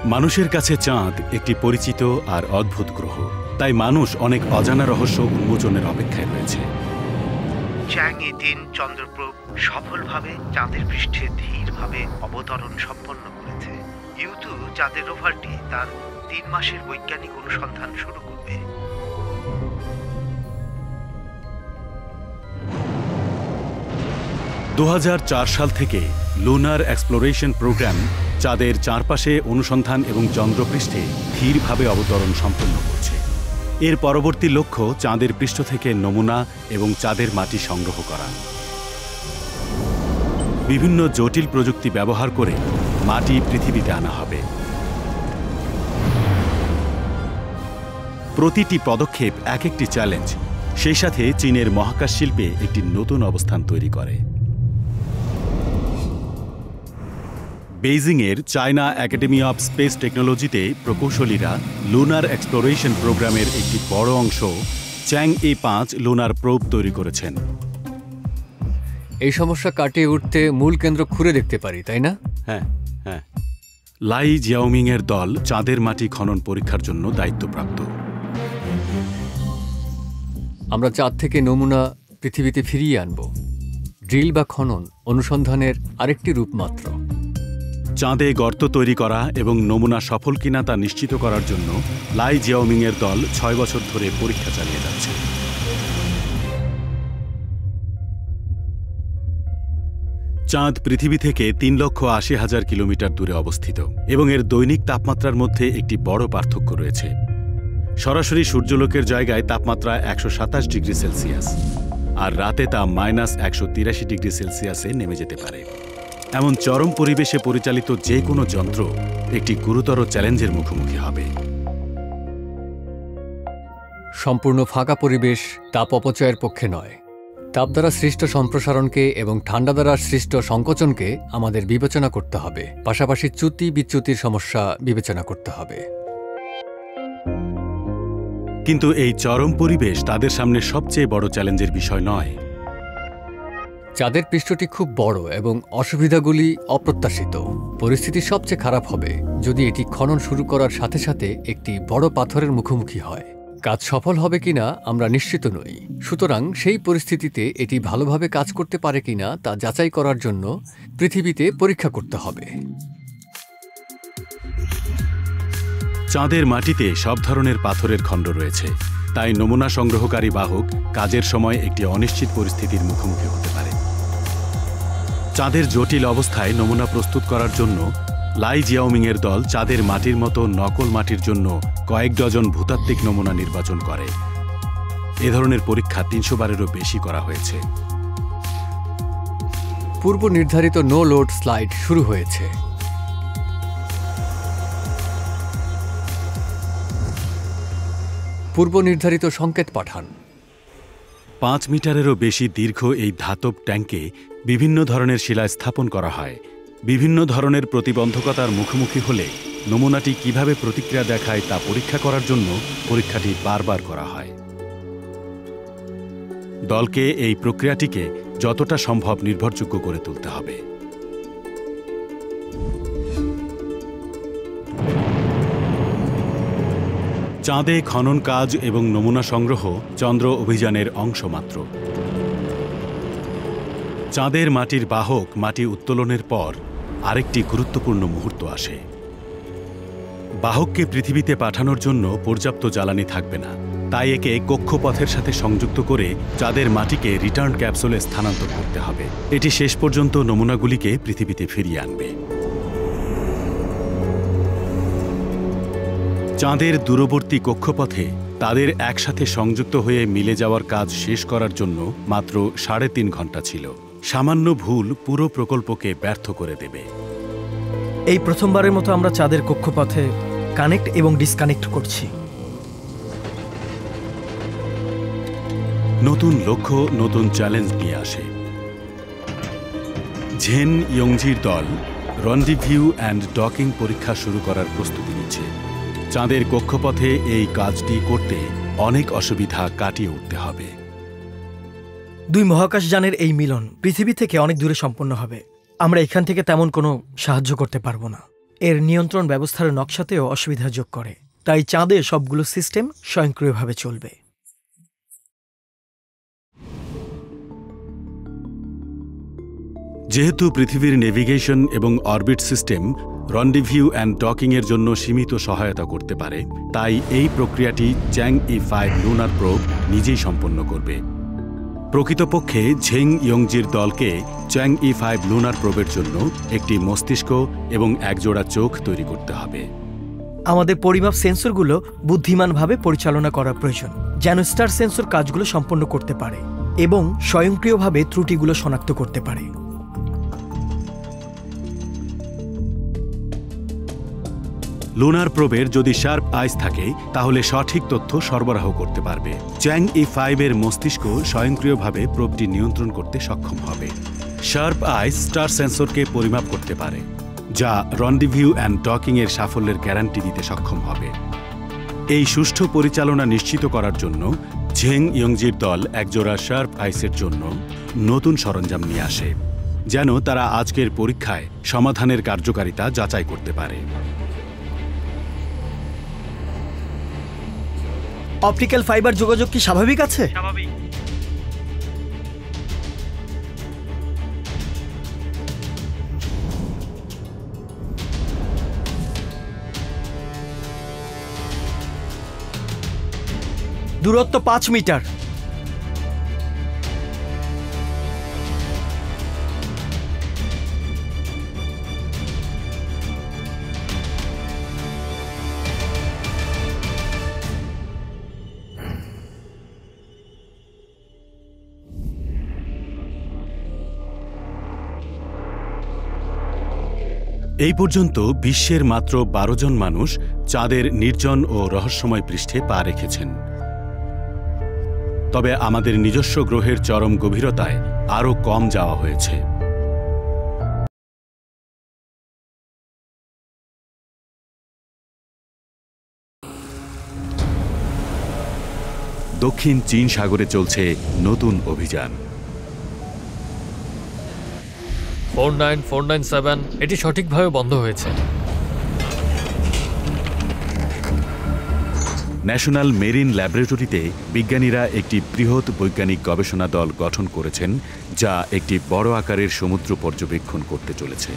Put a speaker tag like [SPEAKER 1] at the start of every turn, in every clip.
[SPEAKER 1] মানুষের কাছে চাঁদ একটি পরিচিত আর অদ্ভুত গ্রহ, তাই মানুষ অনেক অজানা রহস্য উন্মোচনের অপেক্ষায় রয়েছে।
[SPEAKER 2] চ্যাং-ই-3 চন্দ্রপ্রোব সফলভাবে চাঁদের পৃষ্ঠে ধীরভাবে অবতরণ সম্পন্ন করেছে। ইউ2 চাঁদের রোভারটি তার 3 মাসের বৈজ্ঞানিক অনুসন্ধান শুরু করবে।
[SPEAKER 1] সাল থেকে লুনার এক্সপ্লোরেশন প্রোগ্রাম চাঁদের চারপাশে অনুসন্ধান এবং চন্দ্রপৃষ্ঠে ধীরভাবে অবতরণ সম্পন্ন করছে। এর পরবর্তী লক্ষ্য চাঁদের পৃষ্ঠ থেকে নমুনা এবং চাঁদের মাটি সংগ্রহ করা। বিভিন্ন জটিল প্রযুক্তি ব্যবহার করে মাটি পৃথিবীতে আনা হবে। প্রতিটি পদক্ষেপ এক একটি চ্যালেঞ্জ, সেই সাথে চীনের মহাকাশ শিল্পে একটি নতুন অবস্থান তৈরি করে। বেইজিংয়ের চায়না একাডেমি অফ স্পেস টেকনোলজিতে প্রকৌশলীরা লুনার এক্সপ্লোরেশন প্রোগ্রামের একটি বড় অংশ চ্যাং-ই-5 লুনার প্রোব তৈরি করেছেন।
[SPEAKER 3] এই সমস্যা কাটিয়ে উঠতে মূল কেন্দ্র ঘুরে দেখতে পারি, তাই না?
[SPEAKER 1] হ্যাঁ হ্যাঁ। লাই জিয়াওমিংয়ের দল চাঁদের মাটি খনন পরীক্ষার জন্য দায়িত্বপ্রাপ্ত।
[SPEAKER 3] আমরা চাঁদ থেকে নমুনা পৃথিবীতে ফিরিয়ে আনব। ড্রিল বা খনন অনুসন্ধানের আরেকটি রূপ মাত্র।
[SPEAKER 1] চাঁদে গর্ত তৈরি করা এবং নমুনা সফল কিনা তা নিশ্চিত করার জন্য লাই জিয়াওমিংয়ের দল 6 বছর ধরে পরীক্ষা চালিয়ে যাচ্ছে। চাঁদ পৃথিবী থেকে 3,80,000 কিলোমিটার দূরে অবস্থিত এবং এর দৈনিক তাপমাত্রার মধ্যে একটি বড় পার্থক্য রয়েছে। সরাসরি সূর্যলোকের জায়গায় তাপমাত্রা 127 ডিগ্রি সেলসিয়াস, আর রাতে তা -183 ডিগ্রি সেলসিয়াসে নেমে যেতে পারে। এমন চরম পরিবেশে পরিচালিত যে কোনো যন্ত্র একটি গুরুতর চ্যালেঞ্জের মুখোমুখি হবে।
[SPEAKER 3] সম্পূর্ণ ফাঁকা পরিবেশ তাপ অপচয়ের পক্ষে নয়। তাপ দ্বারা সৃষ্ট সম্প্রসারণকে এবং ঠান্ডা দ্বারা সৃষ্ট সংকোচনকে আমাদের বিবেচনা করতে হবে। পাশাপাশি চ্যুতি বিচ্যুতির সমস্যা বিবেচনা করতে হবে।
[SPEAKER 1] কিন্তু এই চরম পরিবেশ তাদের সামনে সবচেয়ে বড় চ্যালেঞ্জের বিষয় নয়।
[SPEAKER 3] চাঁদের পৃষ্ঠটি খুব বড় এবং অসুবিধাগুলি অপ্রত্যাশিত। পরিস্থিতি সবচেয়ে খারাপ হবে যদি এটি খনন শুরু করার সাথে সাথে একটি বড় পাথরের মুখোমুখি হয়। কাজ সফল হবে কিনা আমরা নিশ্চিত নই। সুতরাং সেই পরিস্থিতিতে এটি ভালোভাবে কাজ করতে পারে কিনা তা যাচাই করার জন্য পৃথিবীতে পরীক্ষা করতে হবে।
[SPEAKER 1] চাঁদের মাটিতে সব ধরনের পাথরের খণ্ড রয়েছে, তাই নমুনা সংগ্রহকারী বাহক কাজের সময় একটি অনিশ্চিত পরিস্থিতির মুখোমুখি হতে পারে। চাঁদের জটিল অবস্থায় নমুনা প্রস্তুত করার জন্য লাই জিয়াওমিংয়ের দল চাঁদের মাটির মতো নকল মাটির জন্য কয়েক ডজন ভূতাত্ত্বিক নমুনা নির্বাচন করে। এ ধরনের পরীক্ষা 300 বারেরও বেশি করা হয়েছে।
[SPEAKER 3] পূর্ব নির্ধারিত নো লোড স্লাইড শুরু হয়েছে। পূর্ব নির্ধারিত সংকেত পাঠান।
[SPEAKER 1] 5 মিটারেরও বেশি দীর্ঘ এই ধাতব ট্যাঙ্কে বিভিন্ন ধরনের শিলা স্থাপন করা হয়। বিভিন্ন ধরনের প্রতিবন্ধকতার মুখোমুখি হলে নমুনাটি কিভাবে প্রতিক্রিয়া দেখায় তা পরীক্ষা করার জন্য পরীক্ষাটি বারবার করা হয়। দলকে এই প্রক্রিয়াটিকে যতটা সম্ভব নির্ভরযোগ্য করে তুলতে হবে। চাঁদে খনন কাজ এবং নমুনা সংগ্রহ চন্দ্র অভিযানের অংশ মাত্র। চাঁদের মাটির বাহক মাটি উত্তোলনের পর আরেকটি গুরুত্বপূর্ণ মুহূর্ত আসে। বাহককে পৃথিবীতে পাঠানোর জন্য পর্যাপ্ত জ্বালানি থাকবে না, তাই একে কক্ষপথের সাথে সংযুক্ত করে চাঁদের মাটিকে রিটার্ন ক্যাপসুলে স্থানান্তর করতে হবে। এটি শেষ পর্যন্ত নমুনাগুলিকে পৃথিবীতে ফিরিয়ে আনবে। চাঁদের দূরবর্তী কক্ষপথে তাদের একসাথে সংযুক্ত হয়ে মিলে যাওয়ার কাজ শেষ করার জন্য মাত্র 3.5 ঘন্টা ছিল। সামান্য ভুল পুরো প্রকল্পকে ব্যর্থ করে দেবে।
[SPEAKER 4] এই প্রথমবারের মতো আমরা চাঁদের কক্ষপথে কানেক্ট এবং ডিসকানেক্ট করছি।
[SPEAKER 1] নতুন লক্ষ্য নতুন চ্যালেঞ্জ নিয়ে আসে। ঝেন ইয়ংজির দল রন্ডিভিউ অ্যান্ড ডকিং পরীক্ষা শুরু করার প্রস্তুতি নিচ্ছে। চাঁদের কক্ষপথে এই কাজটি করতে অনেক অসুবিধা কাটিয়ে উঠতে হবে।
[SPEAKER 4] 2 মহাকাশযানের এই মিলন পৃথিবী থেকে অনেক দূরে সম্পন্ন হবে। আমরা এখান থেকে তেমন কোনো সাহায্য করতে পারবো না। এর নিয়ন্ত্রণ ব্যবস্থার নকশাতেও অসুবিধা যোগ করে। তাই চাঁদে সবগুলো সিস্টেম স্বয়ংক্রিয়ভাবে চলবে।
[SPEAKER 1] যেহেতু পৃথিবীর নেভিগেশন এবং অরবিট সিস্টেম রন্ডিভিউ অ্যান্ড ডকিংয়ের জন্য সীমিত সহায়তা করতে পারে, তাই এই প্রক্রিয়াটি চ্যাংই-5 লুনার প্রোব নিজেই সম্পন্ন করবে। প্রকৃতপক্ষে ঝেং ইয়ংজির দলকে চ্যাংই-5 লুনার প্রোবের জন্য একটি মস্তিষ্ক এবং একজোড়া চোখ তৈরি করতে হবে।
[SPEAKER 4] আমাদের পরিমাপ সেন্সরগুলো বুদ্ধিমানভাবে পরিচালনা করা প্রয়োজন, যেন স্টার সেন্সর কাজগুলো সম্পন্ন করতে পারে এবং স্বয়ংক্রিয়ভাবে ত্রুটিগুলো শনাক্ত করতে পারে।
[SPEAKER 1] লুনার প্রোবের যদি শার্প আইস থাকে তাহলে সঠিক তথ্য সরবরাহ করতে পারবে। চ্যাংই-5 এর মস্তিষ্ক স্বয়ংক্রিয়ভাবে প্রোবটি নিয়ন্ত্রণ করতে সক্ষম হবে। শার্প আইস স্টার সেন্সরকে পরিমাপ করতে পারে, যা রন্ডিভিউ অ্যান্ড ডকিংয়ের সাফল্যের গ্যারান্টি দিতে সক্ষম হবে। এই সুষ্ঠু পরিচালনা নিশ্চিত করার জন্য ঝেং ইয়ংজির দল একজোড়া শার্প আইসের জন্য নতুন সরঞ্জাম নিয়ে আসে, যেন তারা আজকের পরীক্ষায় সমাধানের কার্যকারিতা যাচাই করতে পারে।
[SPEAKER 4] অপটিক্যাল ফাইবার যোগাযোগ কি স্বাভাবিক আছে? দূরত্ব 5 মিটার।
[SPEAKER 1] এই পর্যন্ত বিশ্বের মাত্র 12 জন মানুষ চাঁদের নির্জন ও রহস্যময় পৃষ্ঠে পা রেখেছেন। তবে আমাদের নিজস্ব গ্রহের চরম গভীরতায় আরও কম যাওয়া হয়েছে। দক্ষিণ চীন সাগরে চলছে নতুন অভিযান।
[SPEAKER 3] 49497 এটি সঠিকভাবে বন্ধ হয়েছে।
[SPEAKER 1] ন্যাশনাল মেরিন ল্যাবরেটরিতে বিজ্ঞানীরা একটি বৃহৎ বৈজ্ঞানিক গবেষণা দল গঠন করেছেন, যা একটি বড় আকারের সমুদ্র পর্যবেক্ষণ করতে চলেছে।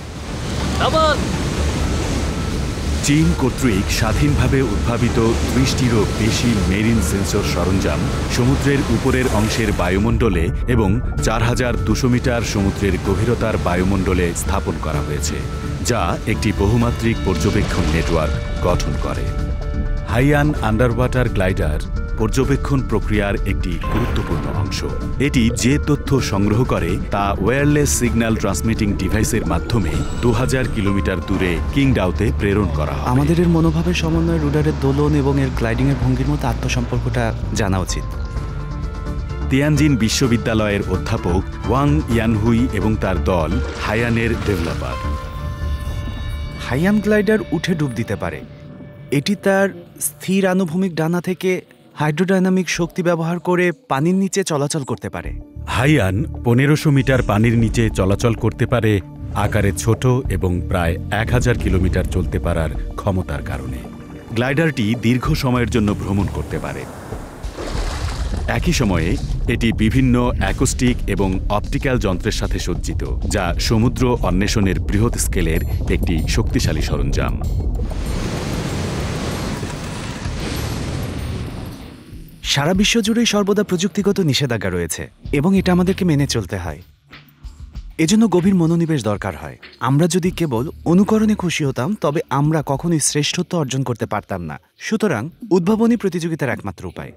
[SPEAKER 1] চীন কর্তৃক স্বাধীনভাবে উদ্ভাবিত 20টিরও বেশি মেরিন সেন্সর সরঞ্জাম সমুদ্রের উপরের অংশের বায়ুমণ্ডলে এবং 4200 মিটার সমুদ্রের গভীরতার বায়ুমণ্ডলে স্থাপন করা হয়েছে, যা একটি বহুমাত্রিক পর্যবেক্ষণ নেটওয়ার্ক গঠন করে। হাইয়ান আন্ডারওয়াটার গ্লাইডার পর্যবেক্ষণ প্রক্রিয়ার একটি গুরুত্বপূর্ণ অংশ। এটি যে তথ্য সংগ্রহ করে তা ওয়্যারলেস সিগন্যাল ট্রান্সমিটিং ডিভাইসের মাধ্যমে 2000 কিলোমিটার দূরে কিংডাওতে প্রেরণ করা হয়।
[SPEAKER 5] আমাদের এর মনোভাবের সমন্বয় রুডারের দোলন এবং এর গ্লাইডিংয়ের ভঙ্গির মধ্যে আত্মসম্পর্কটা জানা উচিত।
[SPEAKER 1] তিয়ানজিন বিশ্ববিদ্যালয়ের অধ্যাপক ওয়াং ইয়ানহুই এবং তার দল হাইয়ানের ডেভেলপার।
[SPEAKER 5] হাইয়ান গ্লাইডার উঠে ডুব দিতে পারে। এটি তার স্থির আনুভূমিক ডানা থেকে হাইড্রোডাইনামিক শক্তি ব্যবহার করে পানির নিচে চলাচল করতে পারে।
[SPEAKER 1] হাইয়ান 1500 মিটার পানির নিচে চলাচল করতে পারে আকারে ছোট এবং প্রায় 1000 কিলোমিটার চলতে পারার ক্ষমতার কারণে। গ্লাইডারটি দীর্ঘ সময়ের জন্য ভ্রমণ করতে পারে। একই সময়ে এটি বিভিন্ন অ্যাকোস্টিক এবং অপটিক্যাল যন্ত্রের সাথে সজ্জিত, যা সমুদ্র অন্বেষণের বৃহৎ স্কেলের একটি শক্তিশালী সরঞ্জাম।
[SPEAKER 5] সারা বিশ্ব জুড়েই সর্বদা প্রযুক্তিগত নিষেধাজ্ঞা রয়েছে এবং এটা আমাদেরকে মেনে চলতে হয়। এজন্য গভীর মনোনিবেশ দরকার হয়। আমরা যদি কেবল অনুকরণে খুশি হতাম তবে আমরা কখনোই শ্রেষ্ঠত্ব অর্জন করতে পারতাম না। সুতরাং উদ্ভাবনী প্রতিযোগিতার একমাত্র উপায়।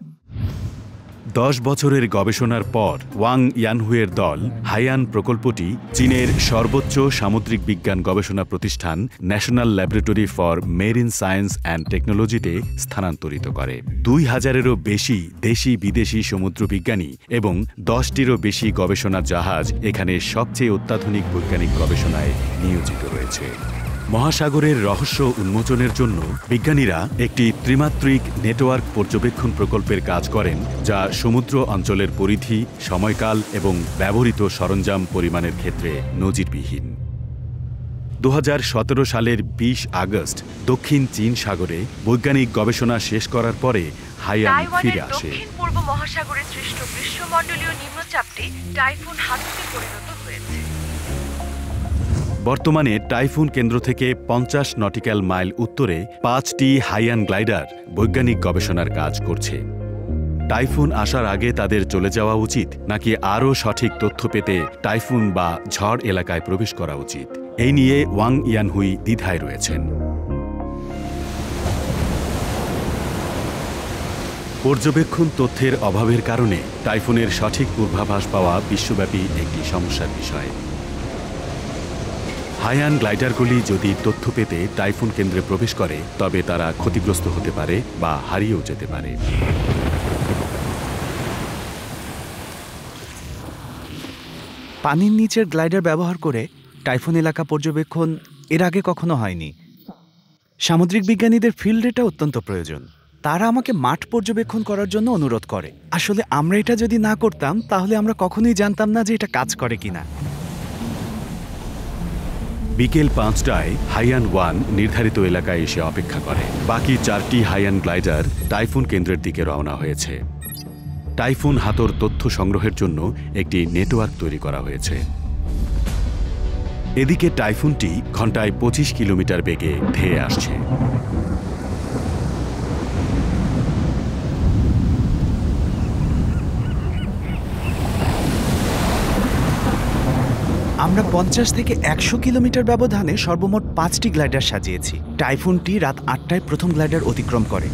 [SPEAKER 1] 10 বছরের গবেষণার পর ওয়াং ইয়ানহুয়ের দল হাইয়ান প্রকল্পটি চীনের সর্বোচ্চ সামুদ্রিক বিজ্ঞান গবেষণা প্রতিষ্ঠান national laboratory for marine science and টেকনোলজিতে স্থানান্তরিত করে। 2000-এরও বেশি দেশি বিদেশি সমুদ্র বিজ্ঞানী এবং 10টিরও বেশি গবেষণা জাহাজ এখানে সবচেয়ে অত্যাধুনিক বৈজ্ঞানিক গবেষণায় নিয়োজিত রয়েছে। মহাসাগরের রহস্য উন্মোচনের জন্য বিজ্ঞানীরা একটি ত্রিমাত্রিক নেটওয়ার্ক পর্যবেক্ষণ প্রকল্পের কাজ করেন, যা সমুদ্র অঞ্চলের পরিধি, সময়কাল এবং ব্যবহৃত সরঞ্জাম পরিমাণের ক্ষেত্রে নজিরবিহীন। 2017 সালের 20 আগস্ট দক্ষিণ চীন সাগরে বৈজ্ঞানিক গবেষণা শেষ করার পরে হাইয়ান ফিরে আসে।
[SPEAKER 6] দক্ষিণ পূর্ব মহাসাগরে সৃষ্ট গ্রীষ্মমণ্ডলীয় নিম্নচাপটি টাইফুন হাততে পরিণত হয়েছে।
[SPEAKER 1] বর্তমানে টাইফুন কেন্দ্র থেকে 50 নটিক্যাল মাইল উত্তরে 5টি হাইয়ান গ্লাইডার বৈজ্ঞানিক গবেষণার কাজ করছে। টাইফুন আসার আগে তাদের চলে যাওয়া উচিত নাকি আরও সঠিক তথ্য পেতে টাইফুন বা ঝড় এলাকায় প্রবেশ করা উচিত, এই নিয়ে ওয়াং ইয়ানহুই দ্বিধায় রয়েছেন। পর্যবেক্ষণ তথ্যের অভাবের কারণে টাইফুনের সঠিক পূর্বাভাস পাওয়া বিশ্বব্যাপী একটি সমস্যার বিষয়। হাইয়ান গ্লাইডারগুলি যদি তথ্য পেতে টাইফুন কেন্দ্রে প্রবেশ করে তবে তারা ক্ষতিগ্রস্ত হতে পারে বা হারিয়েও যেতে পারে।
[SPEAKER 5] পানির নিচের গ্লাইডার ব্যবহার করে টাইফুন এলাকা পর্যবেক্ষণ এর আগে কখনো হয়নি। সামুদ্রিক বিজ্ঞানীদের ফিল্ড ডেটা অত্যন্ত প্রয়োজন। তারা আমাকে মাঠ পর্যবেক্ষণ করার জন্য অনুরোধ করে। আসলে আমরা এটা যদি না করতাম তাহলে আমরা কখনোই জানতাম না যে এটা কাজ করে কিনা।
[SPEAKER 1] বিকেল 5টায় হাইয়ান 1 নির্ধারিত এলাকায় এসে অপেক্ষা করে। বাকি 4টি হাইয়ান গ্লাইডার টাইফুন কেন্দ্রের দিকে রওনা হয়েছে। টাইফুন হাতর তথ্য সংগ্রহের জন্য একটি নেটওয়ার্ক তৈরি করা হয়েছে। এদিকে টাইফুনটি ঘন্টায় 25 কিলোমিটার বেগে ধেয়ে আসছে।
[SPEAKER 5] আমরা 50 থেকে 100 কিলোমিটার ব্যবধানে সর্বমোট 5টি গ্লাইডার সাজিয়েছি। টাইফুনটি রাত 8টায় প্রথম গ্লাইডার অতিক্রম করে।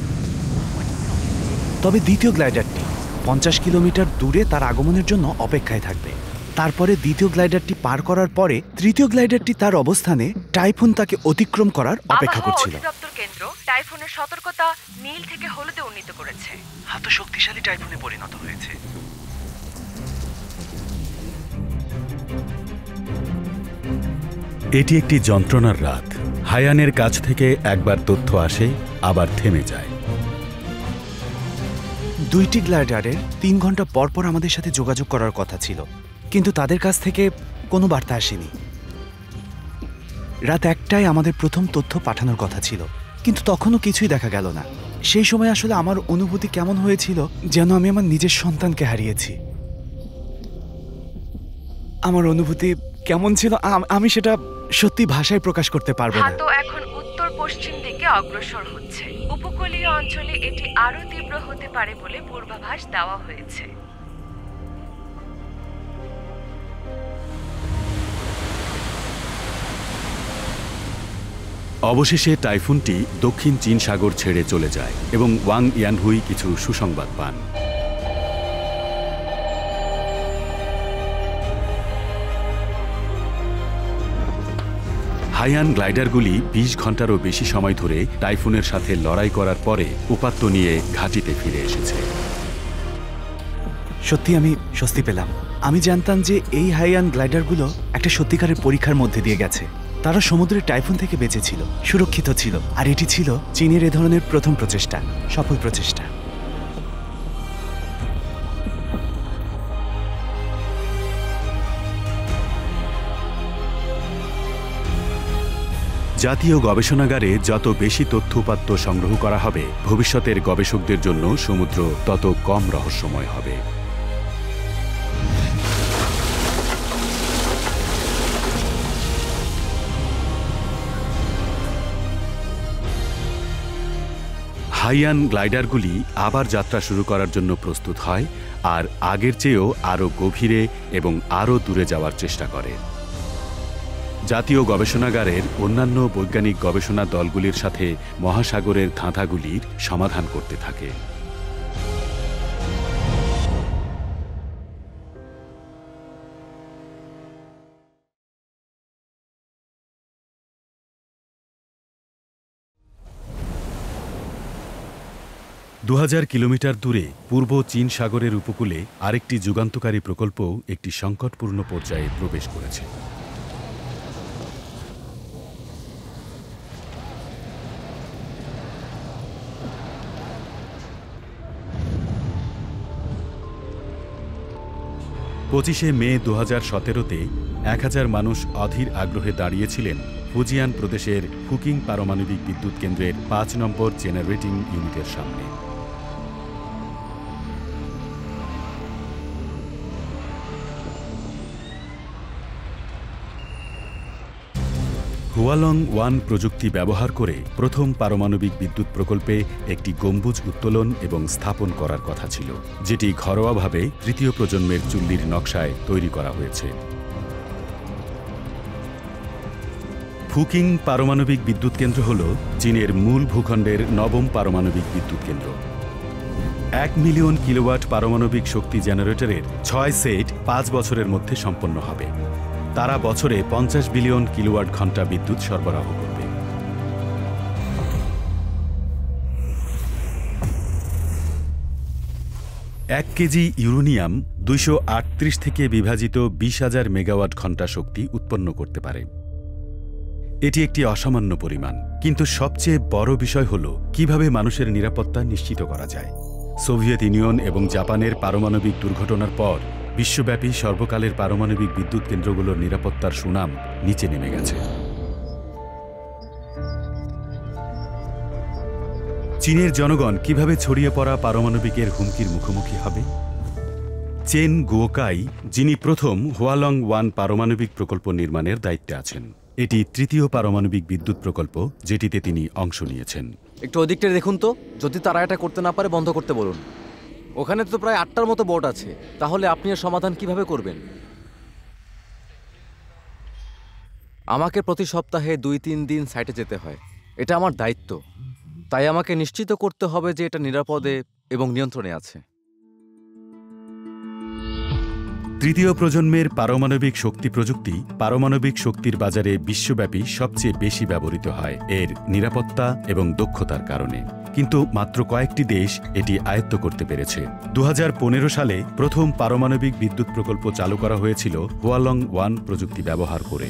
[SPEAKER 5] তবে দ্বিতীয় গ্লাইডারটি 50 কিলোমিটার দূরে তার আগমনের জন্য অপেক্ষায় থাকবে। তারপরে দ্বিতীয় গ্লাইডারটি পার করার পরে তৃতীয় গ্লাইডারটি তার অবস্থানে টাইফুন তাকে অতিক্রম করার অপেক্ষা করছিল।
[SPEAKER 6] আবহাওয়া অধিদপ্তর কেন্দ্র টাইফুনের সতর্কতা নীল থেকে হলুদে উন্নীত করেছে।
[SPEAKER 5] এত শক্তিশালী টাইফুনে পরিণত হয়েছে।
[SPEAKER 1] এটি একটি যন্ত্রণার রাত। হাইয়ানের কাছ থেকে একবার তথ্য আসে, আবার থেমে যায়।
[SPEAKER 5] 2টি গ্লাইডারের 3 ঘন্টা পর পর আমাদের সাথে যোগাযোগ করার কথা ছিল, কিন্তু তাদের কাছ থেকে কোনো বার্তা আসেনি। রাত 1টায় আমাদের প্রথম তথ্য পাঠানোর কথা ছিল, কিন্তু তখনও কিছুই দেখা গেল না। সেই সময় আসলে আমার অনুভূতি কেমন হয়েছিল যেন আমি আমার নিজের সন্তানকে হারিয়েছি। আমার অনুভূতি কেমন ছিল আমি সেটা সত্যি ভাষায় প্রকাশ করতে পারবো না।
[SPEAKER 6] হাতো এখন উত্তর পশ্চিম দিকে অগ্রসর হচ্ছে। উপকূলীয় অঞ্চলে এটি আরো তীব্র হতে পারে বলে পূর্বাভাস দেওয়া হয়েছে।
[SPEAKER 1] অবশেষে টাইফুনটি দক্ষিণ চীন সাগর ছেড়ে চলে যায় এবং ওয়াং ইয়ানহুই কিছু সুসংবাদ পান। হাইয়ান গ্লাইডারগুলি 20 ঘন্টারও বেশি সময় ধরে টাইফুনের সাথে লড়াই করার পরে উপাত্ত নিয়ে ঘাঁটিতে ফিরে এসেছে।
[SPEAKER 5] সত্যি আমি স্বস্তি পেলাম। আমি জানতাম যে এই হাইয়ান গ্লাইডারগুলো একটা সত্যিকারের পরীক্ষার মধ্যে দিয়ে গেছে। তারা সমুদ্রের টাইফুন থেকে বেঁচেছিল, সুরক্ষিত ছিল, আর এটি ছিল চীনের এ ধরনের প্রথম প্রচেষ্টা, সফল প্রচেষ্টা।
[SPEAKER 1] জাতীয় গবেষণাগারে যত বেশি তথ্য উপাত্ত সংগ্রহ করা হবে, ভবিষ্যতের গবেষকদের জন্য সমুদ্র তত কম রহস্যময় হবে। হাইয়ান গ্লাইডারগুলি আবার যাত্রা শুরু করার জন্য প্রস্তুত হয় আর আগের চেয়েও আরও গভীরে এবং আরও দূরে যাওয়ার চেষ্টা করে। জাতীয় গবেষণাগারের অন্যান্য বৈজ্ঞানিক গবেষণা দলগুলির সাথে মহাসাগরের ধাঁধাগুলির সমাধান করতে থাকে। দু 2000 কিলোমিটার দূরে পূর্ব চীন সাগরের উপকূলে আরেকটি যুগান্তকারী প্রকল্পও একটি সংকটপূর্ণ পর্যায়ে প্রবেশ করেছে। পঁচিশে মে 2017-তে 1000 মানুষ অধীর আগ্রহে দাঁড়িয়েছিলেন ফুজিয়ান প্রদেশের ফুকিং পারমাণবিক বিদ্যুৎ কেন্দ্রের ৫ নম্বর জেনারেটিং ইউনিটের সামনে। হুয়ালং 1 প্রযুক্তি ব্যবহার করে প্রথম পারমাণবিক বিদ্যুৎ প্রকল্পে একটি গম্বুজ উত্তোলন এবং স্থাপন করার কথা ছিল, যেটি ঘরোয়াভাবে তৃতীয় প্রজন্মের চুল্লির নকশায় তৈরি করা হয়েছে। ফুকিং পারমাণবিক বিদ্যুৎ কেন্দ্র হল চীনের মূল ভূখণ্ডের ৯ম পারমাণবিক বিদ্যুৎ কেন্দ্র। ১ মিলিয়ন কিলোওয়াট পারমাণবিক শক্তি জেনারেটরের ৬ সেট ৫ বছরের মধ্যে সম্পন্ন হবে। তারা বছরে ৫০ বিলিয়ন কিলোওয়াট ঘন্টা বিদ্যুৎ সরবরাহ করবে। ১ কেজি ইউরেনিয়াম ২৩৮ থেকে বিভাজিত ২০,০০০ মেগাওয়াট ঘন্টা শক্তি উৎপন্ন করতে পারে। এটি একটি অসামান্য পরিমাণ, কিন্তু সবচেয়ে বড় বিষয় হল কিভাবে মানুষের নিরাপত্তা নিশ্চিত করা যায়। সোভিয়েত ইউনিয়ন এবং জাপানের পারমাণবিক দুর্ঘটনার পর বিশ্বব্যাপী সর্বকালের পারমাণবিক বিদ্যুৎ কেন্দ্রগুলোর নিরাপত্তার সুনাম নিচে নেমে গেছে। চীনের জনগণ কিভাবে ছড়িয়ে পড়া পারমাণবিকের হুমকির মুখোমুখি হবে? চেন গুওকাই, যিনি প্রথম হুয়ালং 1 পারমাণবিক প্রকল্প নির্মাণের দায়িত্বে আছেন। এটি তৃতীয় পারমাণবিক বিদ্যুৎ প্রকল্প যেটিতে তিনি অংশ নিয়েছেন।
[SPEAKER 7] একটু ওদিকটা দেখুন তো, যদি তারা এটা করতে না পারে বন্ধ করতে বলুন। ওখানে তো প্রায় ৮টার মতো বোট আছে, তাহলে আপনি এর সমাধান কিভাবে করবেন? আমাকে প্রতি সপ্তাহে ২-৩ দিন সাইটে যেতে হয়, এটা আমার দায়িত্ব। তাই আমাকে নিশ্চিত করতে হবে যে এটা নিরাপদে এবং নিয়ন্ত্রণে আছে।
[SPEAKER 1] তৃতীয় প্রজন্মের পারমাণবিক শক্তি প্রযুক্তি পারমাণবিক শক্তির বাজারে বিশ্বব্যাপী সবচেয়ে বেশি ব্যবহৃত হয় এর নিরাপত্তা এবং দক্ষতার কারণে, কিন্তু মাত্র কয়েকটি দেশ এটি আয়ত্ত করতে পেরেছে। ২০১৫ সালে প্রথম পারমাণবিক বিদ্যুৎ প্রকল্প চালু করা হয়েছিল হুয়ালং 1 প্রযুক্তি ব্যবহার করে।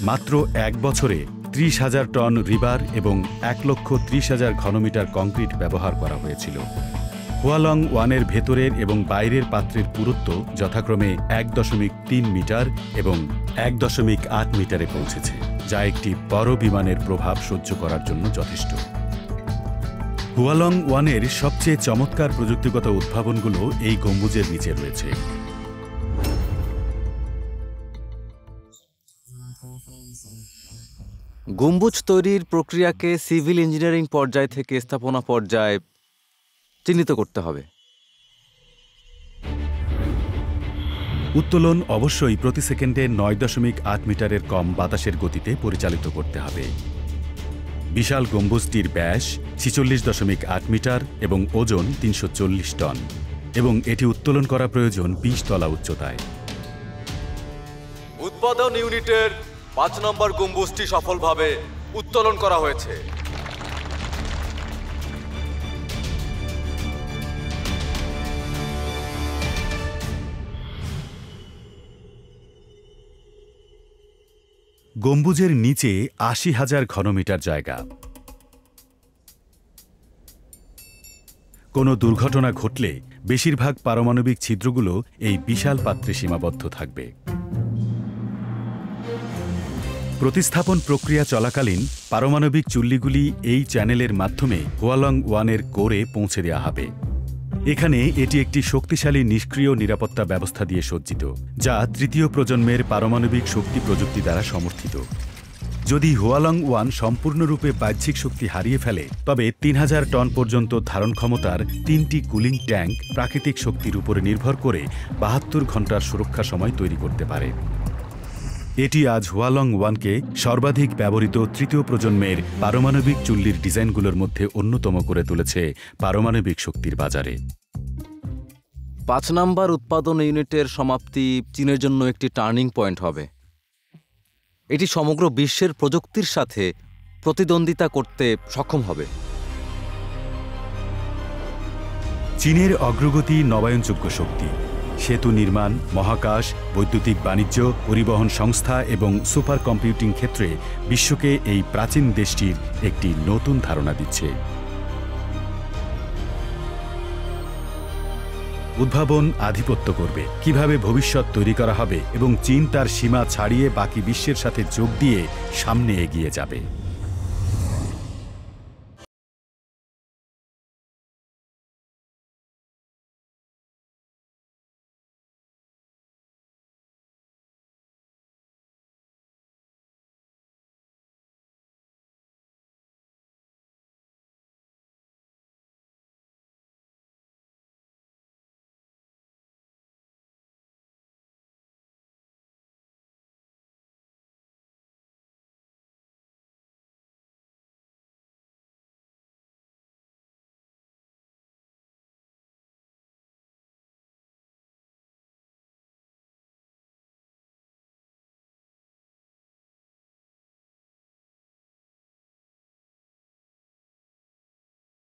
[SPEAKER 1] মাত্র ১ বছরে ৩০,০০০ টন রিবার এবং ১,৩০,০০০ ঘনমিটার কংক্রিট ব্যবহার করা হয়েছিল। হুয়ালং 1-এর ভেতরের এবং বাইরের পাত্রের পুরুত্ব যথাক্রমে ১.৩ মিটার এবং ১.৮ মিটারে পৌঁছেছে, যা একটি বড় বিমানের প্রভাব সহ্য করার জন্য যথেষ্ট। হুয়ালং 1-এর সবচেয়ে চমৎকার প্রযুক্তিগত উদ্ভাবনগুলো এই গম্বুজের নিচে রয়েছে।
[SPEAKER 7] গম্বুজ তৈরির প্রক্রিয়াকে সিভিল ইঞ্জিনিয়ারিং পর্যায় থেকে স্থাপনা পর্যায়ে চিহ্নিত করতে হবে।
[SPEAKER 1] উত্তোলন অবশ্যই প্রতি সেকেন্ডে ৯.৮ মিটারের কম বাতাসের গতিতে পরিচালিত করতে হবে। বিশাল গম্বুজটির ব্যাস ৪৬.৮ মিটার এবং ওজন ৩৪০ টন, এবং এটি উত্তোলন করা প্রয়োজন ২০ তলা উচ্চতায়।
[SPEAKER 7] উৎপাদন ইউনিটের ৫ নম্বর গম্বুজটি সফলভাবে উত্তোলন করা হয়েছে।
[SPEAKER 1] গম্বুজের নিচে ৮০,০০০ ঘনমিটার জায়গা। কোনো দুর্ঘটনা ঘটলে বেশিরভাগ পারমাণবিক ছিদ্রগুলো এই বিশাল পাত্রে সীমাবদ্ধ থাকবে। প্রতিস্থাপন প্রক্রিয়া চলাকালীন পারমাণবিক চুল্লিগুলি এই চ্যানেলের মাধ্যমে হুয়ালং 1-এর কোরে পৌঁছে দেওয়া হবে। এখানে এটি একটি শক্তিশালী নিষ্ক্রিয় নিরাপত্তা ব্যবস্থা দিয়ে সজ্জিত, যা তৃতীয় প্রজন্মের পারমাণবিক শক্তি প্রযুক্তি দ্বারা সমর্থিত। যদি হুয়ালং 1 সম্পূর্ণরূপে বাহ্যিক শক্তি হারিয়ে ফেলে, তবে ৩,০০০ টন পর্যন্ত ধারণ ক্ষমতার ৩টি কুলিং ট্যাঙ্ক প্রাকৃতিক শক্তির উপরে নির্ভর করে ৭২ ঘন্টার সুরক্ষা সময় তৈরি করতে পারে। এটি আজ হুয়ালং 1-কে সর্বাধিক ব্যবহৃত তৃতীয় প্রজন্মের পারমাণবিক চুল্লির ডিজাইনগুলোর মধ্যে অন্যতম করে তুলেছে পারমাণবিক শক্তির বাজারে।
[SPEAKER 7] ৫ নম্বর উৎপাদন ইউনিটের সমাপ্তি চীনের জন্য একটি টার্নিং পয়েন্ট হবে। এটি সমগ্র বিশ্বের প্রযুক্তির সাথে প্রতিদ্বন্দ্বিতা করতে সক্ষম হবে।
[SPEAKER 1] চীনের অগ্রগতি নবায়নযোগ্য শক্তি, সেতু নির্মাণ, মহাকাশ, বৈদ্যুতিক বাণিজ্য, পরিবহন সংস্থা এবং সুপার কম্পিউটিং ক্ষেত্রে বিশ্বকে এই প্রাচীন দেশটির একটি নতুন ধারণা দিচ্ছে। উদ্ভাবন আধিপত্য করবে, কিভাবে ভবিষ্যৎ তৈরি করা হবে এবং চীন তার সীমা ছাড়িয়ে বাকি বিশ্বের সাথে যোগ দিয়ে সামনে এগিয়ে যাবে।